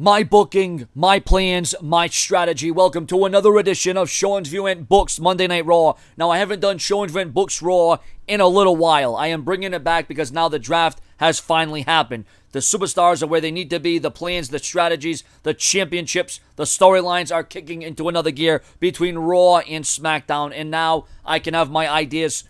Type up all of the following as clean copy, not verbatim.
My booking, my plans, my strategy. Welcome to another edition of Sean's View and Books Monday Night Raw. Now, I haven't done Sean's View and Books Raw in a little while. I am bringing it back because now the draft has finally happened. The superstars are where they need to be. The plans, the strategies, the championships, the storylines are kicking into another gear between Raw and SmackDown. And now I can have my ideas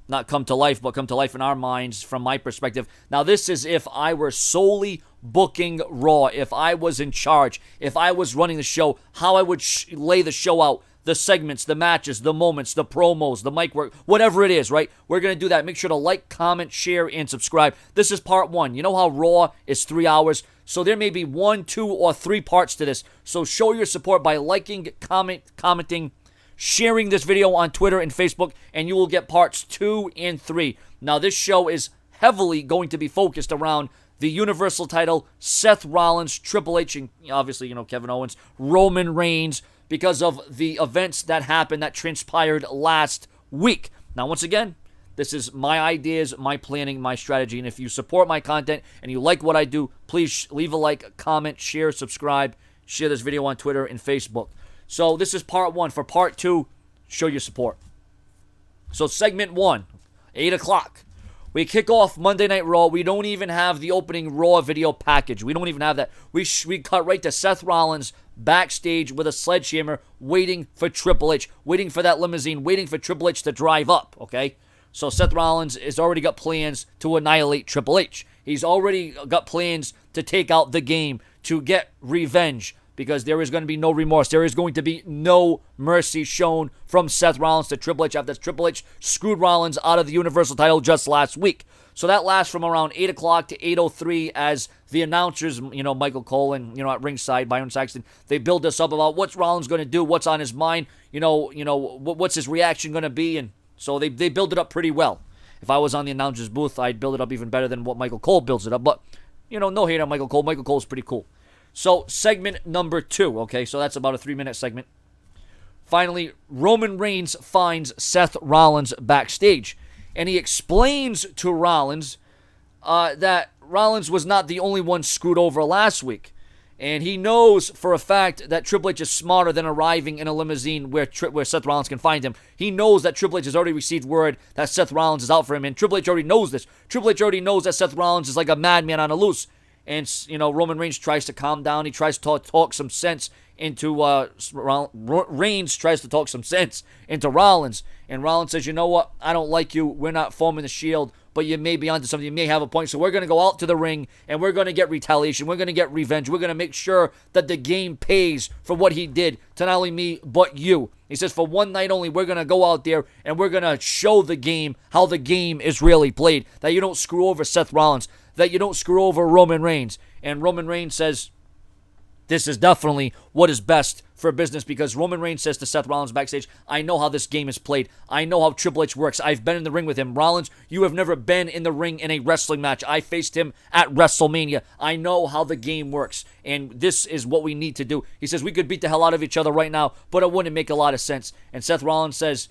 not come to life, but come to life in our minds from my perspective. Now, this is if I were solely booking Raw, if I was in charge, if I was running the show, how I would lay the show out, the segments, the matches, the moments, the promos, the mic work, whatever it is, right? We're going to do that. Make sure to like, comment, share, and subscribe. This is part one. You know how Raw is 3 hours? So there may be 1, 2, or 3 parts to this. So show your support by liking, commenting, sharing this video on Twitter and Facebook, and you will get parts 2 and 3. Now, this show is heavily going to be focused around the Universal title, Seth Rollins, Triple H, and obviously, Kevin Owens, Roman Reigns, because of the events that happened, that transpired last week. Now, once again, this is my ideas, my planning, my strategy, and if you support my content and you like what I do, please leave a like, comment, share, subscribe, share this video on Twitter and Facebook. So this is part one. For part two, show your support. So segment 1, 8 o'clock. We kick off Monday Night Raw. We don't even have the opening Raw video package. We don't even have that. We cut right to Seth Rollins backstage with a sledgehammer waiting for Triple H, waiting for that limousine, waiting for Triple H to drive up, okay? So Seth Rollins has already got plans to annihilate Triple H. He's already got plans to take out the Game, to get revenge, because there is going to be no remorse. There is going to be no mercy shown from Seth Rollins to Triple H after Triple H screwed Rollins out of the Universal title just last week. So that lasts from around 8 o'clock to 8:03 as the announcers, Michael Cole and, at ringside, Byron Saxton, they build us up about what's Rollins going to do, what's on his mind, what's his reaction going to be. And so they build it up pretty well. If I was on the announcer's booth, I'd build it up even better than what Michael Cole builds it up. But, no hate on Michael Cole. Michael Cole's pretty cool. So, segment number 2, okay? So that's about a 3-minute segment. Finally, Roman Reigns finds Seth Rollins backstage. And he explains to Rollins that Rollins was not the only one screwed over last week. And he knows for a fact that Triple H is smarter than arriving in a limousine where Seth Rollins can find him. He knows that Triple H has already received word that Seth Rollins is out for him. And Triple H already knows this. Triple H already knows that Seth Rollins is like a madman on a loose. And, Roman Reigns tries to calm down. He tries to talk some sense into, Reigns tries to talk some sense into Rollins. And Rollins says, you know what? I don't like you. We're not forming the Shield, but you may be onto something. You may have a point. So we're going to go out to the ring, and we're going to get retaliation. We're going to get revenge. We're going to make sure that the Game pays for what he did to not only me, but you. He says, for one night only, we're going to go out there, and we're going to show the Game how the game is really played. That you don't screw over Seth Rollins. That you don't screw over Roman Reigns. And Roman Reigns says, this is definitely what is best for business, because Roman Reigns says to Seth Rollins backstage, I know how this game is played. I know how Triple H works. I've been in the ring with him. Rollins, you have never been in the ring in a wrestling match. I faced him at WrestleMania. I know how the game works, and this is what we need to do. He says, we could beat the hell out of each other right now, but it wouldn't make a lot of sense. And Seth Rollins says,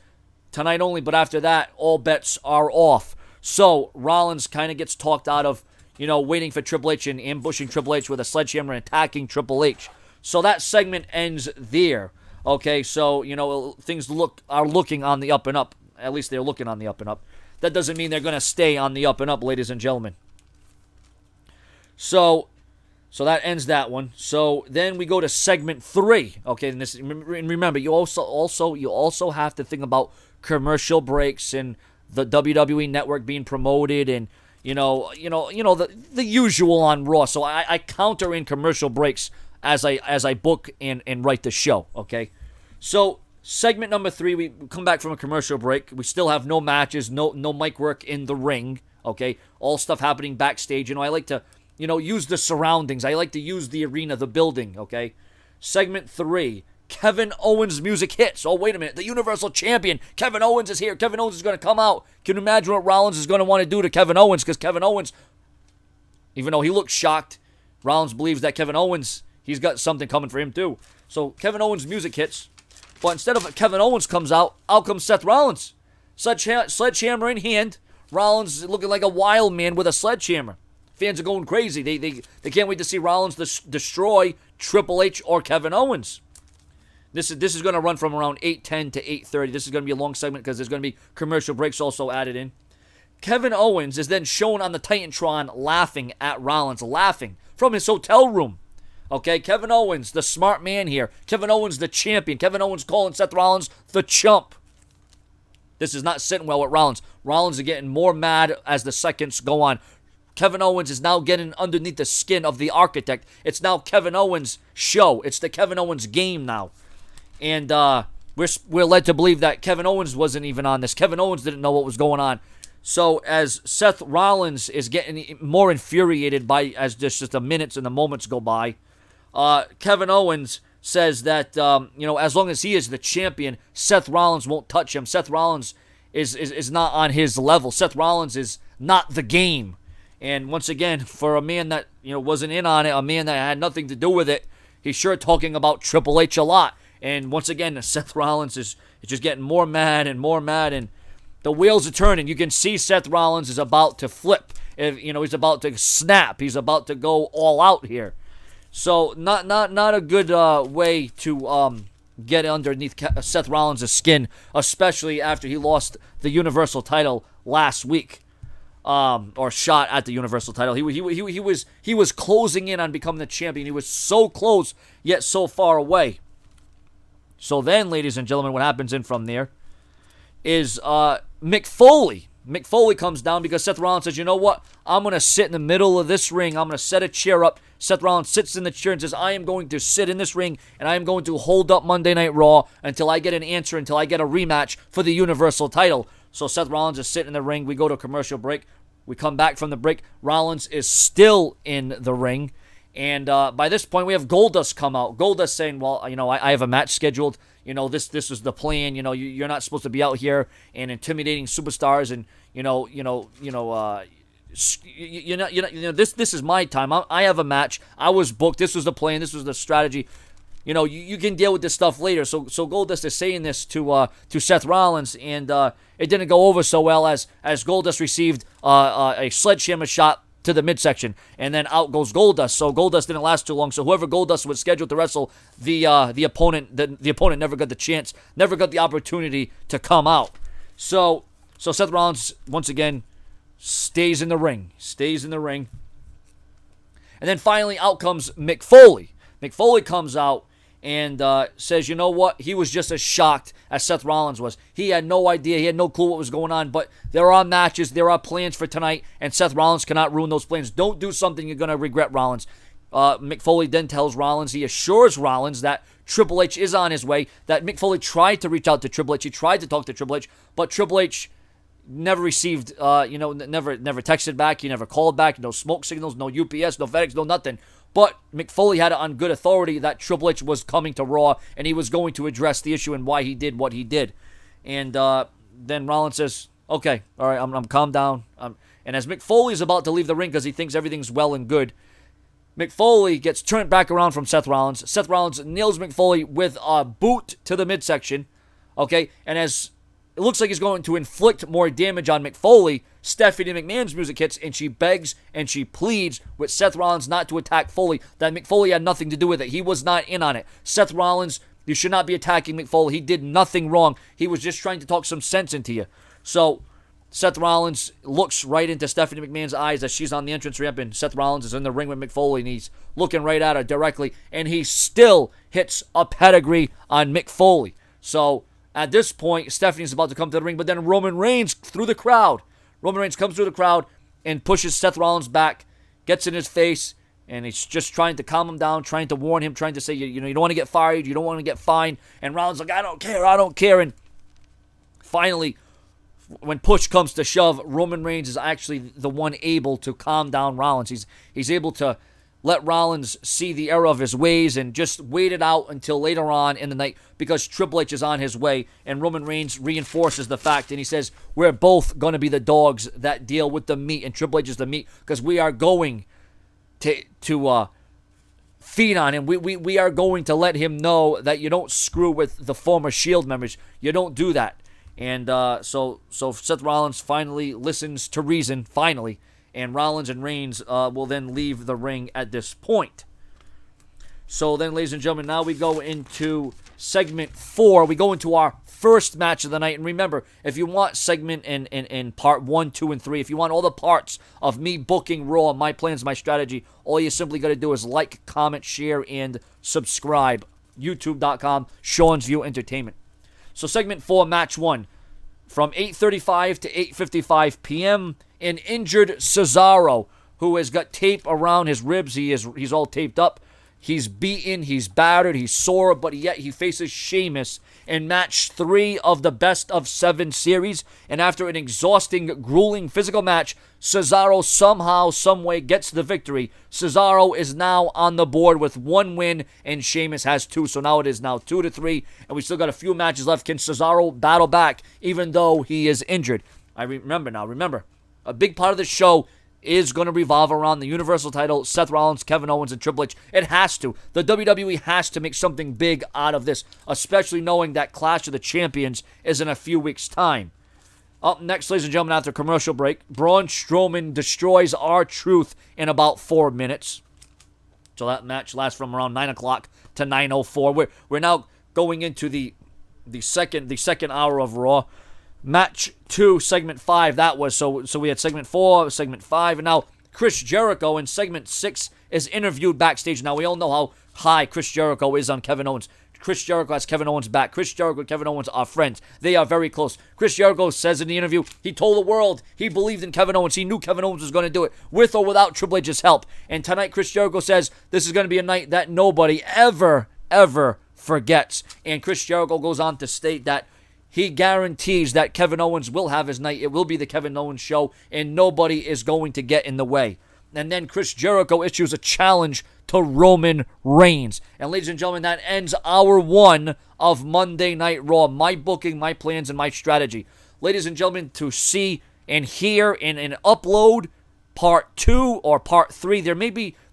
tonight only, but after that, all bets are off. So Rollins kind of gets talked out of waiting for Triple H and ambushing Triple H with a sledgehammer and attacking Triple H. So that segment ends there. Okay, so, things are looking on the up and up. At least they're looking on the up and up. That doesn't mean they're going to stay on the up and up, ladies and gentlemen. So that ends that one. So then we go to segment 3. Okay, and remember, you also have to think about commercial breaks and the WWE Network being promoted and the usual on Raw. So I counter in commercial breaks as I book and write the show, okay? So segment number 3, we come back from a commercial break. We still have no matches, no mic work in the ring, okay? All stuff happening backstage. I like to, use the surroundings. I like to use the arena, the building, okay? Segment 3, Kevin Owens music hits. Oh, wait a minute. The Universal Champion, Kevin Owens, is here. Kevin Owens is going to come out. Can you imagine what Rollins is going to want to do to Kevin Owens? Because Kevin Owens, even though he looks shocked, Rollins believes that Kevin Owens, he's got something coming for him too. So Kevin Owens music hits. But instead of Kevin Owens comes out comes Seth Rollins. Sledgehammer in hand. Rollins looking like a wild man with a sledgehammer. fans are going crazy. They can't wait to see Rollins destroy Triple H or Kevin Owens. This is going to run from around 8:10 to 8:30. This is going to be a long segment because there's going to be commercial breaks also added in. Kevin Owens is then shown on the Titantron laughing at Rollins, laughing from his hotel room. Okay, Kevin Owens, the smart man here. Kevin Owens, the champion. Kevin Owens calling Seth Rollins the chump. This is not sitting well with Rollins. Rollins is getting more mad as the seconds go on. Kevin Owens is now getting underneath the skin of the architect. It's now Kevin Owens' show. It's the Kevin Owens game now. And we're led to believe that Kevin Owens wasn't even on this. Kevin Owens didn't know what was going on. So as Seth Rollins is getting more infuriated as just the minutes and the moments go by, Kevin Owens says that, as long as he is the champion, Seth Rollins won't touch him. Seth Rollins is not on his level. Seth Rollins is not the game. And once again, for a man that wasn't in on it, a man that had nothing to do with it, he's sure talking about Triple H a lot. And once again, Seth Rollins is just getting more mad, and the wheels are turning. You can see Seth Rollins is about to flip. He's about to snap. He's about to go all out here. So not a good way to get underneath Seth Rollins' skin, especially after he lost the Universal title last week, or shot at the Universal title. He was closing in on becoming the champion. He was so close yet so far away. So then, ladies and gentlemen, what happens in from there is Mick Foley. Mick Foley comes down because Seth Rollins says, you know what? I'm going to sit in the middle of this ring. I'm going to set a chair up. Seth Rollins sits in the chair and says, I am going to sit in this ring, and I am going to hold up Monday Night Raw until I get an answer, until I get a rematch for the Universal title. So Seth Rollins is sitting in the ring. We go to a commercial break. We come back from the break. Rollins is still in the ring. And by this point, we have Goldust come out. Goldust saying, well, I have a match scheduled. This is the plan. You're not supposed to be out here and intimidating superstars. And, this is my time. I have a match. I was booked. This was the plan. This was the strategy. You can deal with this stuff later. So Goldust is saying this to Seth Rollins, and it didn't go over so well as Goldust received a sledgehammer shot to the midsection, and then out goes Goldust. So Goldust didn't last too long. So whoever Goldust was scheduled to wrestle, the opponent never got the chance, never got the opportunity to come out. So Seth Rollins once again stays in the ring, and then finally out comes Mick Foley. Mick Foley comes out and says, you know what? He was just as shocked as Seth Rollins was. He had no idea. He had no clue what was going on. But there are matches. There are plans for tonight. And Seth Rollins cannot ruin those plans. Don't do something you're going to regret, Rollins. Mick Foley then tells Rollins, he assures Rollins that Triple H is on his way. That Mick Foley tried to reach out to Triple H. He tried to talk to Triple H. But Triple H never received, never texted back. He never called back. No smoke signals. No UPS. No FedEx. No nothing. But Mick Foley had it on good authority that Triple H was coming to Raw and he was going to address the issue and why he did what he did. And then Rollins says, okay, all right, I'm calmed down. And as Mick Foley is about to leave the ring because he thinks everything's well and good, Mick Foley gets turned back around from Seth Rollins. Seth Rollins nails Mick Foley with a boot to the midsection. Okay, and as it looks like he's going to inflict more damage on Mick Foley, Stephanie McMahon's music hits, and she begs and she pleads with Seth Rollins not to attack Foley, that Mick Foley had nothing to do with it. He was not in on it. Seth Rollins, you should not be attacking Mick Foley. He did nothing wrong. He was just trying to talk some sense into you. So Seth Rollins looks right into Stephanie McMahon's eyes as she's on the entrance ramp, and Seth Rollins is in the ring with Mick Foley, and he's looking right at her directly, and he still hits a pedigree on Mick Foley. So at this point, Stephanie's about to come to the ring, but then Roman Reigns through the crowd. Roman Reigns comes through the crowd and pushes Seth Rollins back, gets in his face, and he's just trying to calm him down, trying to warn him, trying to say, you don't want to get fired, you don't want to get fined. And Rollins like, I don't care. And finally, when push comes to shove, Roman Reigns is actually the one able to calm down Rollins. He's able to let Rollins see the error of his ways and just wait it out until later on in the night because Triple H is on his way, and Roman Reigns reinforces the fact, and he says, we're both going to be the dogs that deal with the meat, and Triple H is the meat because we are going to feed on him. We are going to let him know that you don't screw with the former Shield members. You don't do that. And so Seth Rollins finally listens to reason, finally, and Rollins and Reigns will then leave the ring at this point. So then, ladies and gentlemen, now we go into segment 4. We go into our first match of the night. And remember, if you want segment in part 1, 2, and 3, if you want all the parts of me booking Raw, my plans, my strategy, all you simply got to do is like, comment, share, and subscribe. YouTube.com, Sean's View Entertainment. So segment 4, match 1. From 8:35 to 8:55 p.m., an injured Cesaro, who has got tape around his ribs. He's all taped up. He's beaten, he's battered, he's sore, but yet he faces Sheamus in match 3 of the best of 7 series. And after an exhausting, grueling physical match, Cesaro somehow, someway gets the victory. Cesaro is now on the board with 1 win, and Sheamus has 2. So now it is now 2-3, and we still got a few matches left. Can Cesaro battle back, even though he is injured? Remember, a big part of the show is going to revolve around the Universal title, Seth Rollins, Kevin Owens, and Triple H. It has to. The WWE has to make something big out of this, especially knowing that Clash of the Champions is in a few weeks' time. Up next, ladies and gentlemen, after commercial break, Braun Strowman destroys R-Truth in about 4 minutes. So that match lasts from around 9 o'clock to 9:04. We're now going into the second hour of Raw. Match 2, segment 5, that was, so we had segment 4, segment 5, and now Chris Jericho in segment 6 is interviewed backstage. Now, we all know how high Chris Jericho is on Kevin Owens. Chris Jericho has Kevin Owens back. Chris Jericho and Kevin Owens are friends. They are very close. Chris Jericho says in the interview, he told the world he believed in Kevin Owens. He knew Kevin Owens was going to do it, with or without Triple H's help. And tonight, Chris Jericho says this is going to be a night that nobody ever forgets. And Chris Jericho goes on to state that he guarantees that Kevin Owens will have his night. It will be the Kevin Owens show, and nobody is going to get in the way. And then Chris Jericho issues a challenge to Roman Reigns. And ladies and gentlemen, that ends hour 1 of Monday Night Raw. My booking, my plans, and my strategy. Ladies and gentlemen, to see and hear and upload part 2 or part 3,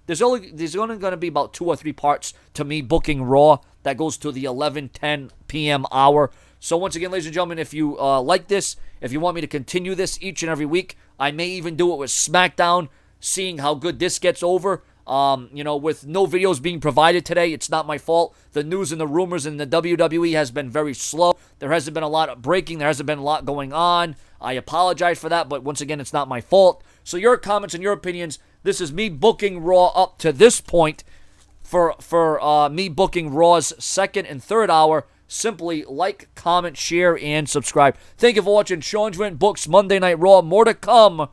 there's only going to be about 2 or 3 parts to me booking Raw. That goes to the 11:10 p.m. hour. So once again, ladies and gentlemen, if you like this, if you want me to continue this each and every week, I may even do it with SmackDown, seeing how good this gets over. With no videos being provided today, it's not my fault. The news and the rumors in the WWE has been very slow. There hasn't been a lot of breaking. There hasn't been a lot going on. I apologize for that, but once again, it's not my fault. So your comments and your opinions, this is me booking Raw up to this point. For me booking Raw's second and third hour, simply like, comment, share, and subscribe. Thank you for watching Sean's View Books Monday Night Raw. More to come.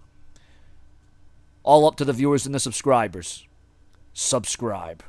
All up to the viewers and the subscribers. Subscribe.